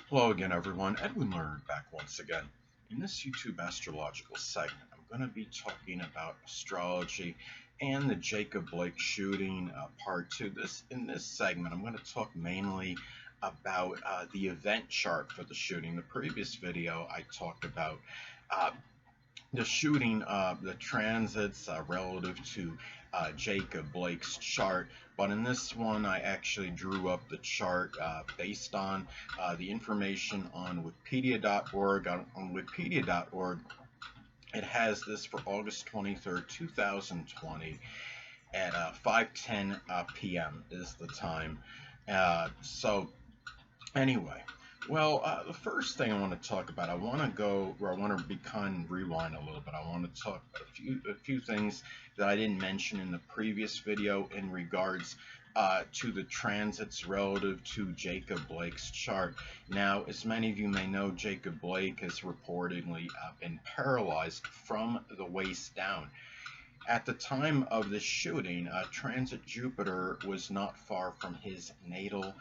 Hello again, everyone. Edwin Learnard back once again. In this YouTube astrological segment, I'm going to be talking about astrology and the Jacob Blake shooting, part two. In this segment, I'm going to talk mainly about the event chart for the shooting. The previous video, I talked about uh, the shooting, the transits relative to Jacob Blake's chart. But in this one, I actually drew up the chart based on the information on Wikipedia.org. On Wikipedia.org, it has this for August 23rd, 2020 at 5:10 p.m. is the time. So Anyway, the first thing I want to talk about, I want to go where I want to be kind of rewind a little bit. I want to talk about a few things that I didn't mention in the previous video in regards to the transits relative to Jacob Blake's chart. Now, as many of you may know, Jacob Blake has reportedly been paralyzed from the waist down. At the time of the shooting, transit Jupiter was not far from his natal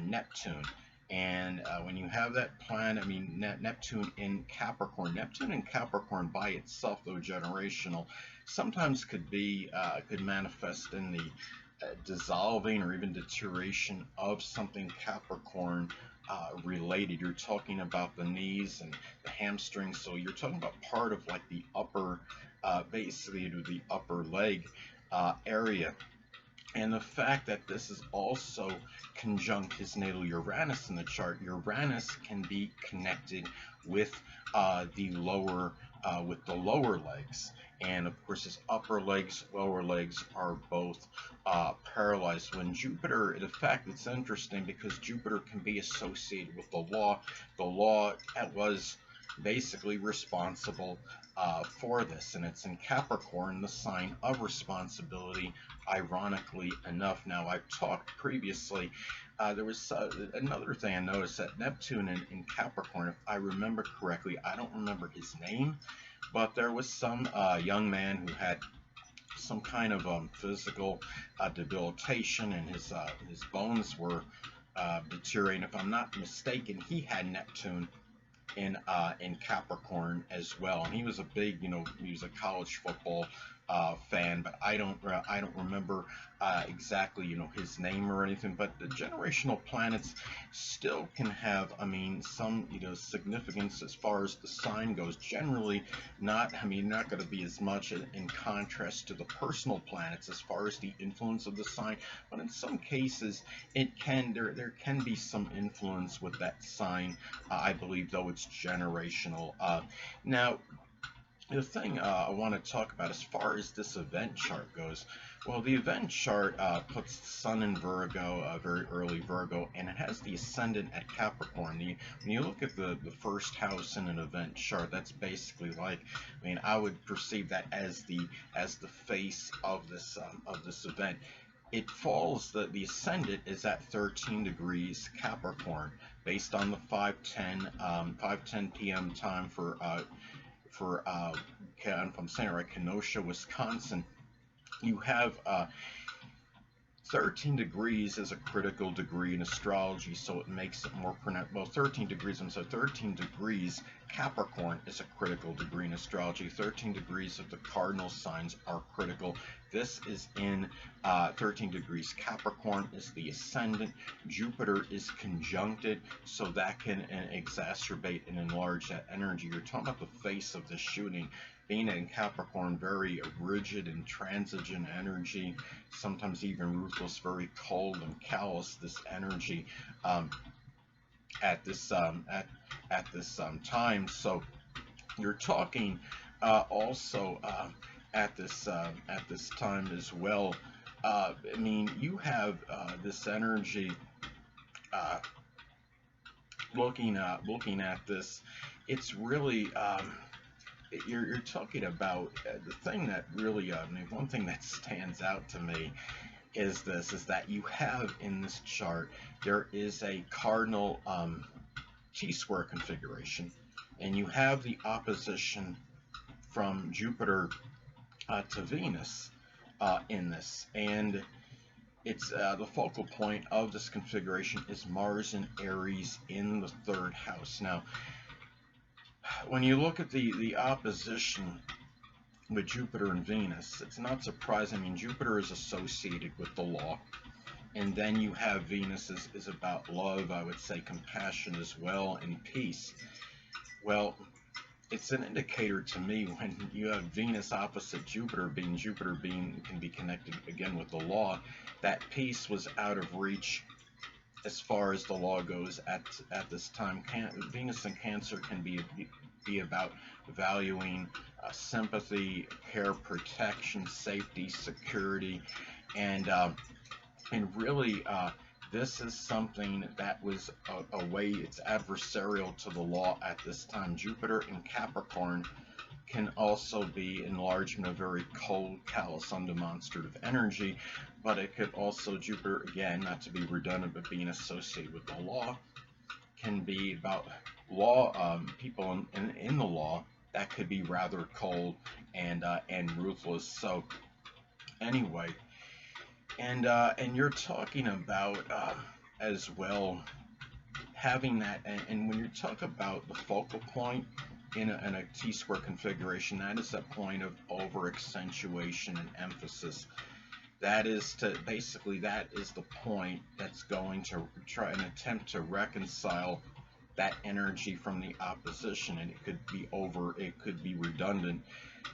Neptune. And when you have that planet, I mean, Neptune in Capricorn by itself, though generational, sometimes could manifest in the dissolving or even deterioration of something Capricorn related. You're talking about the knees and the hamstrings, so you're talking about part of like the upper, basically to the upper leg area. And the fact that this is also conjunct his natal Uranus in the chart, Uranus can be connected with with the lower legs, and of course his upper legs, lower legs are both paralyzed. When Jupiter, in fact, it's interesting because Jupiter can be associated with the law. The law was basically responsible for this, and it's in Capricorn, the sign of responsibility, ironically enough. Now, I've talked previously, there was another thing I noticed that Neptune in Capricorn, if I remember correctly, I don't remember his name, but there was some young man who had some kind of physical debilitation, and his bones were deteriorating. If I'm not mistaken, he had Neptune in Capricorn as well, and he was a big, he was a college football fan, but I don't remember exactly, his name or anything. But the generational planets still can have, I mean, some, significance as far as the sign goes. Generally, not going to be as much in contrast to the personal planets as far as the influence of the sign, but in some cases, there can be some influence with that sign. I believe, though it's generational. Now, the thing I want to talk about as far as this event chart goes, well, the event chart puts the Sun in Virgo, very early Virgo, and it has the ascendant at Capricorn. When you look at the first house in an event chart, that's basically like, I mean, I would perceive that as the face of this event. It falls that the ascendant is at 13 degrees Capricorn, based on the 5:10 p.m. time for if I'm saying it right, Kenosha, Wisconsin. You have 13 degrees is a critical degree in astrology, so it makes it more pronounced. Well, 13 degrees, and so 13 degrees Capricorn is a critical degree in astrology. 13 degrees of the cardinal signs are critical. This is in 13 degrees Capricorn is the ascendant. Jupiter is conjuncted, so that can exacerbate and enlarge that energy. You're talking about the face of the shooting. Being in Capricorn, very rigid and transigent energy, sometimes even ruthless, very cold and callous. This energy at this time. So you're talking also at this time as well. I mean, you have this energy. Uh, looking at this, it's really. You're talking about the thing that really, I mean, one thing that stands out to me is that you have in this chart, there is a cardinal T-square configuration, and you have the opposition from Jupiter to Venus in this. And it's the focal point of this configuration is Mars and Aries in the third house. Now, when you look at the opposition with Jupiter and Venus, it's not surprising. I mean, Jupiter is associated with the law, and then you have Venus is about love, I would say compassion as well, and peace. Well, it's an indicator to me when you have Venus opposite Jupiter being can be connected again with the law, that peace was out of reach as far as the law goes at this time. Venus in Cancer can be about valuing sympathy, care, protection, safety, security, and really this is something that was a way it's adversarial to the law at this time. Jupiter in Capricorn can also be enlargement of very cold, callous, undemonstrative energy, but it could also, Jupiter, again, not to be redundant, but being associated with the law, can be about law, people in the law that could be rather cold and ruthless. So anyway, and you're talking about as well having that, and when you talk about the focal point in a T-square configuration, that is a point of over accentuation and emphasis. That is to basically, that is the point that's going to try and attempt to reconcile that energy from the opposition, and it could be redundant.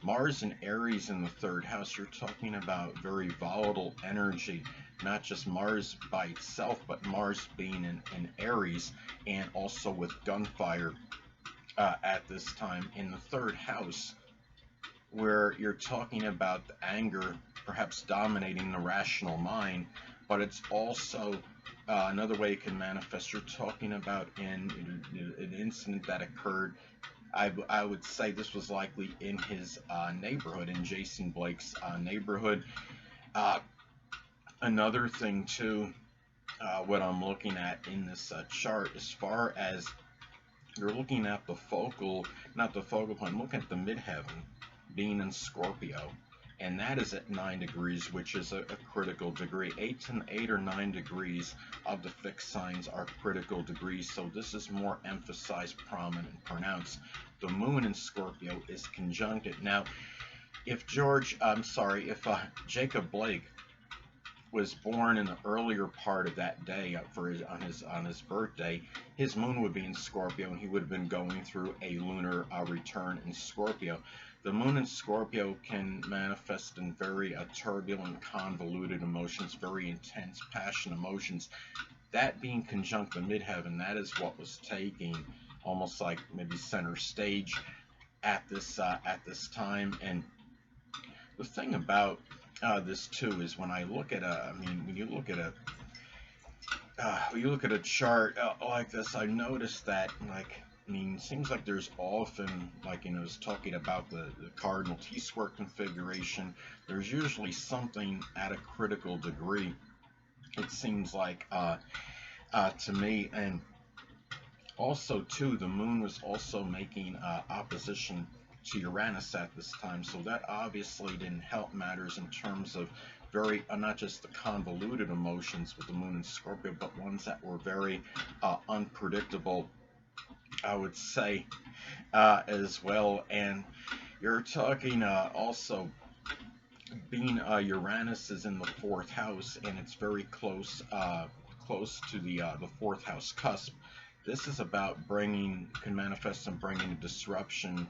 Mars and Aries in the third house, you're talking about very volatile energy, not just Mars by itself, but Mars being in Aries, and also with gunfire at this time in the third house, where you're talking about the anger perhaps dominating the rational mind, but it's also another way it can manifest. You're talking about in an incident that occurred. I would say this was likely in his neighborhood, in Jason Blake's neighborhood. Uh, Another thing too, what I'm looking at in this chart, as far as you're looking at the focal, not the focal point, I'm looking at the midheaven being in Scorpio, and that is at 9 degrees, which is a critical degree. 8 or 9 degrees of the fixed signs are critical degrees, so this is more emphasized, prominent, and pronounced. The moon in Scorpio is conjuncted. Now, if Jacob Blake was born in the earlier part of that day on his birthday, his moon would be in Scorpio, and he would have been going through a lunar return in Scorpio. The moon in Scorpio can manifest in very turbulent, convoluted emotions, very intense, passion emotions. That being conjunct the midheaven, that is what was taking almost like maybe center stage at this time. And the thing about this too is when I look at when you look at a chart like this, I noticed that, like, it seems like there's often, like, it's talking about the cardinal T-square configuration. There's usually something at a critical degree, it seems like, to me. And also too, the moon was also making opposition to Uranus at this time, so that obviously didn't help matters in terms of very not just the convoluted emotions with the moon in Scorpio, but ones that were very unpredictable, I would say, as well. And you're talking also being Uranus is in the fourth house, and it's very close to the fourth house cusp. This is about can manifest and bringing a disruption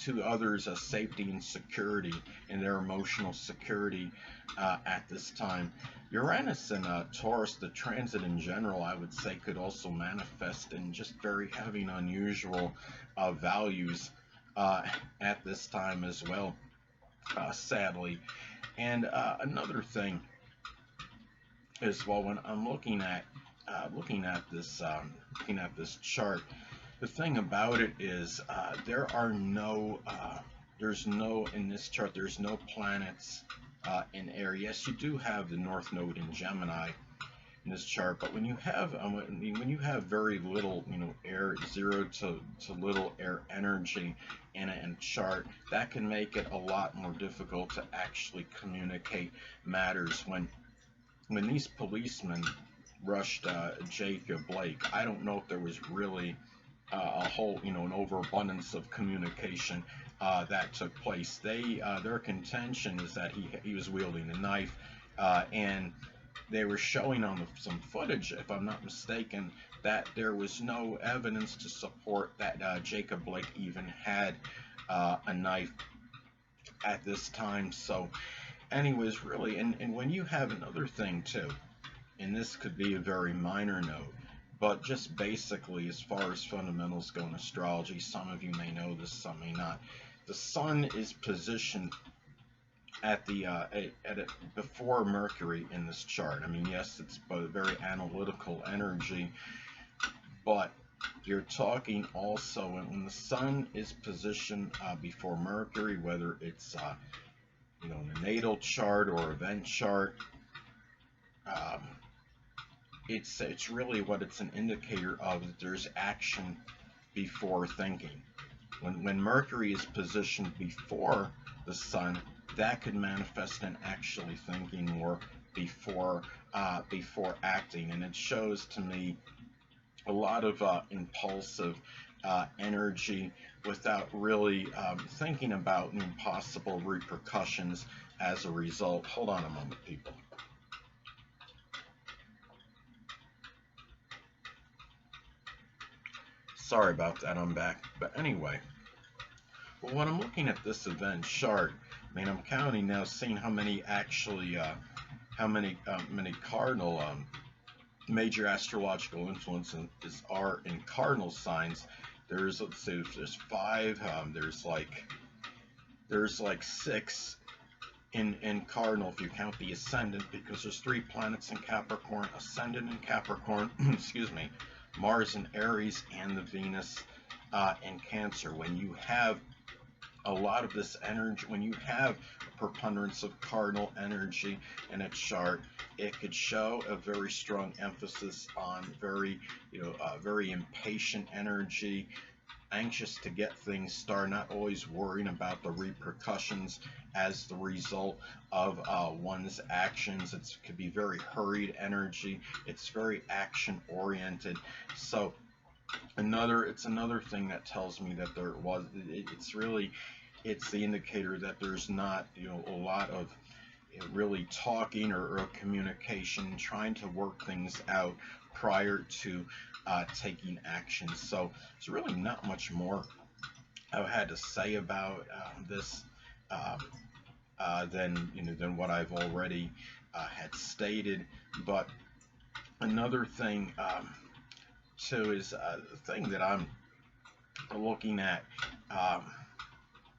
to others' safety and security and their emotional security at this time. Uranus and Taurus, the transit in general, I would say, could also manifest in just very having unusual values at this time as well, sadly. And another thing as well, when I'm looking at this chart, the thing about it is there's no in this chart, there's no planets in air. Yes, you do have the North Node in Gemini in this chart, but when you have very little air, zero to little air energy in a chart, that can make it a lot more difficult to actually communicate matters. When when these policemen rushed Jacob Blake, I don't know if there was really a whole, an overabundance of communication that took place. Their contention is that he was wielding a knife, and they were showing on some footage, if I'm not mistaken, that there was no evidence to support that Jacob Blake even had a knife at this time. So, anyways, really, and when you have another thing too, and this could be a very minor note, but just basically, as far as fundamentals go in astrology, some of you may know this, some may not. The sun is positioned at the before Mercury in this chart. I mean, yes, it's a very analytical energy, but you're talking also when the sun is positioned before Mercury, whether it's in a natal chart or event chart. Um, it's really what it's an indicator of, that there's action before thinking. When Mercury is positioned before the sun, that could manifest in actually thinking more before acting, and it shows to me a lot of impulsive energy without really thinking about possible repercussions as a result. Hold on a moment, people. Sorry about that, I'm back. But anyway, well, when I'm looking at this event chart, I mean, I'm counting now, seeing how many actually, many cardinal major astrological influences are in cardinal signs. There's, let's see, there's 5. There's like 6 in cardinal if you count the ascendant, because there's 3 planets in Capricorn, ascendant in Capricorn, excuse me, Mars in Aries, and the Venus in Cancer. When you have a lot of this energy, when you have a preponderance of cardinal energy in a chart, it could show a very strong emphasis on very impatient energy, anxious to get things started, not always worrying about the repercussions as the result of one's actions. It could be very hurried energy. It's very action oriented. So it's another thing that tells me that it's the indicator that there's not a lot of really talking or communication, trying to work things out prior to taking action. So there's really not much more I had to say about this than what I've already had stated. But another thing too is the thing that I'm looking at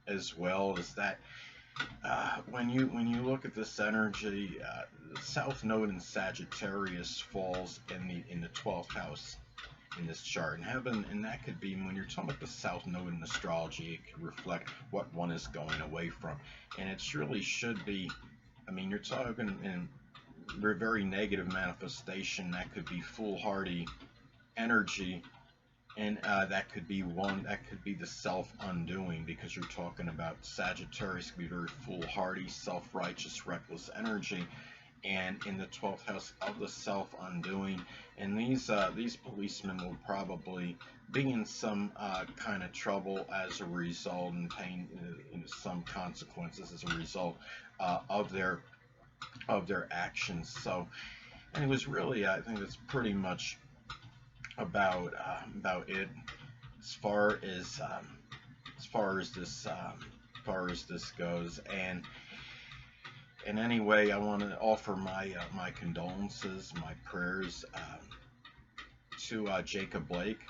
as well is that when you look at this energy, the South Node in Sagittarius falls in the 12th house in this chart, and that could be, when you're talking about the South Node in astrology, it could reflect what one is going away from, and it really should be. I mean, you're talking in very negative manifestation. That could be foolhardy energy. And that could be the self-undoing, because you're talking about Sagittarius could be very foolhardy, self-righteous, reckless energy, and in the 12th house of the self-undoing. And these policemen will probably be in some kind of trouble as a result, and paying some consequences as a result of their actions. So, and it was really, I think that's pretty much about it as far as this goes. And anyway, I want to offer my condolences, my prayers to Jacob Blake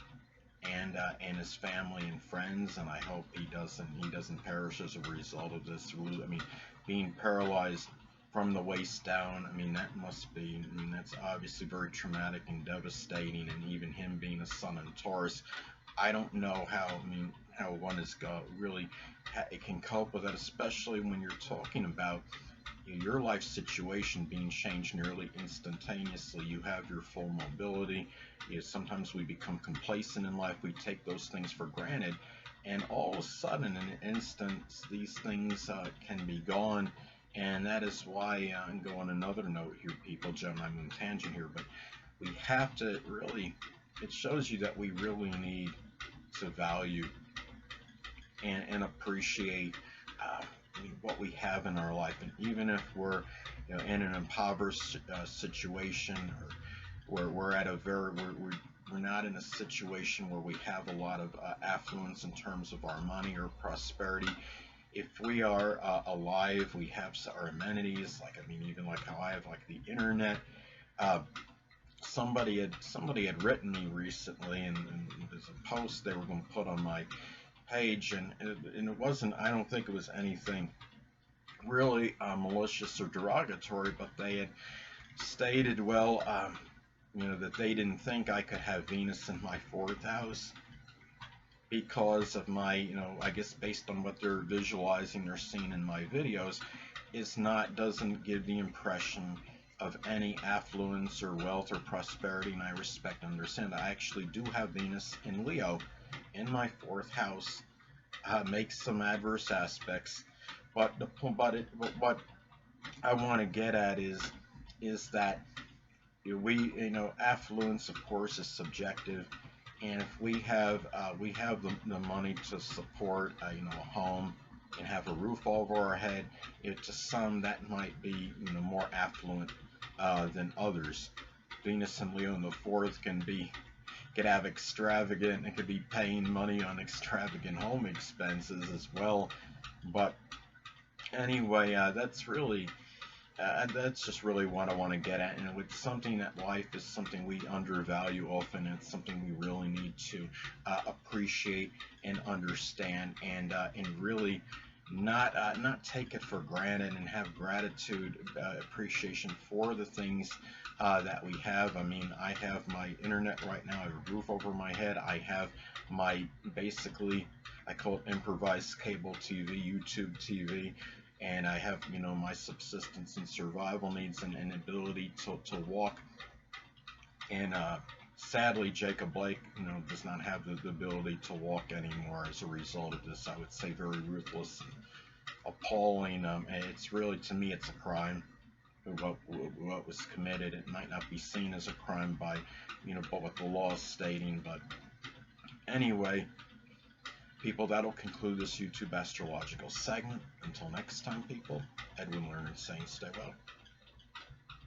and his family and friends, and I hope he doesn't perish as a result of this. I mean, being paralyzed from the waist down, I mean, that's obviously very traumatic and devastating. And even him being a Sun in Taurus, I don't know how one is it can cope with that, especially when you're talking about your life situation being changed nearly instantaneously. You have your full mobility. Sometimes we become complacent in life. We take those things for granted, and all of a sudden, in an instant, these things can be gone. And that is why, and go on another note here, people, Jim, I'm on a tangent here, but we have to really, it shows you that we really need to value and appreciate uh, what we have in our life. And even if we're, in an impoverished situation, or where we're at a very, we're not in a situation where we have a lot of affluence in terms of our money or prosperity. If we are alive, we have our amenities, like, I mean, even like how I have like the internet. Uh, somebody had written me recently, and there's a post they were going to put on my page, and it wasn't. I don't think it was anything really malicious or derogatory, but they had stated, well, that they didn't think I could have Venus in my fourth house because of my, I guess based on what they're visualizing, they're seeing in my videos, doesn't give the impression of any affluence or wealth or prosperity, and I respect and understand. I actually do have Venus in Leo in my fourth house, makes some adverse aspects, but what I want to get at is that affluence, of course, is subjective, and if we have the money to support a home and have a roof over our head, to some that might be more affluent than others. Venus and Leo in the fourth could have extravagant, it could be paying money on extravagant home expenses as well. But anyway, that's just really what I want to get at, and it's something that life is something we undervalue often, and it's something we really need to appreciate and understand, and really not take it for granted, and have gratitude, appreciation for the things that we have. I mean, I have my internet right now. I have a roof over my head. I have my, basically, I call it improvised cable TV, YouTube TV, and I have my subsistence and survival needs, and ability to walk. And sadly, Jacob Blake does not have the ability to walk anymore as a result of this. I would say very ruthless and appalling. And it's really, to me, it's a crime. What was committed, it might not be seen as a crime by but what the law is stating. But anyway, people, that'll conclude this YouTube astrological segment. Until next time, people, Edwin Learnard saying stay well.